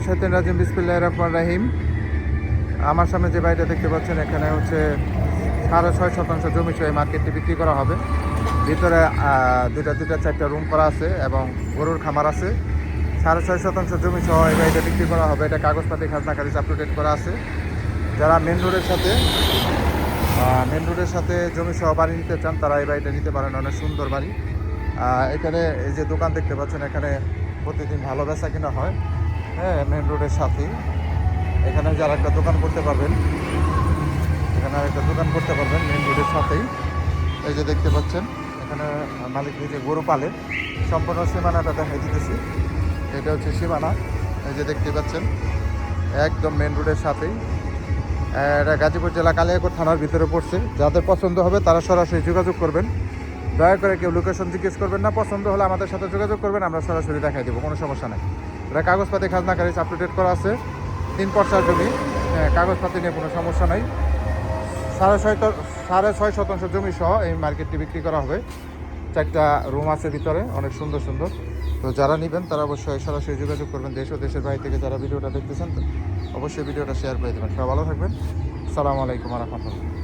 শাইতানির রাজিম বিসমিল্লাহির রহমানির রহিম। আমার সামনে যে বাড়িটা দেখতে পাচ্ছেন এখানে হচ্ছে 6.5 শতাংশ জমি সহ এই মার্কেটটি বিক্রি করা হবে। ভিতরে দুটা চারটা রুম করা আছে এবং গরুর খামার আছে। 6.5 শতাংশ জমি সহ এই বাড়িটা বিক্রি করা হবে। এটা কাগজপাতি খাজনা খারিজ আপ টু ডেট করা আছে। যারা মেন রোডের সাথে জমি সহ বাড়ি নিতে চান তারা এই বাড়িটা নিতে পারেন। অনেক সুন্দর বাড়ি। এখানে এই যে দোকান দেখতে পাচ্ছেন এখানে প্রতিদিন ভালো বেচা কিনা হয়। হ্যাঁ, মেন রোডের সাথেই এখানে যারা একটা দোকান করতে পারবেন, মেন রোডের সাথেই। এই যে দেখতে পাচ্ছেন এখানে মালিক নিজে গরু পালে। সম্পূর্ণ সীমানাটা দেখাই দিতেছি। এটা হচ্ছে সীমানা। এই যে দেখতে পাচ্ছেন একদম মেন রোডের সাথেই। এটা গাজীপুর জেলা কালিয়াকৈর থানার ভিতরে পড়ছে। যাদের পছন্দ হবে তারা সরাসরি যোগাযোগ করবেন। দয়া করে কেউ লোকেশন জিজ্ঞেস করবেন না। পছন্দ হলে আমাদের সাথে যোগাযোগ করবেন, আমরা সরাসরি দেখাই দেবো, কোনো সমস্যা নেই। এটা কাগজপাতি খাজনা খারিজ আপ টু ডেট করা আছে। 3 পর্সার জমি। কাগজপাতি নিয়ে কোনো সমস্যা নাই। 6.5 শতাংশ জমি সহ এই মার্কেটটি বিক্রি করা হবে। 4টা রুম আছে ভিতরে, অনেক সুন্দর সুন্দর। তো যারা নেবেন তারা অবশ্যই সরাসরি যোগাযোগ করবেন। দেশ ও দেশের বাইরে থেকে যারা ভিডিওটা দেখতেছেন অবশ্যই ভিডিওটা শেয়ার করে দেবেন। সবাই ভালো থাকবেন। আসসালামু আলাইকুম ওয়া রাহমাতুল্লাহ।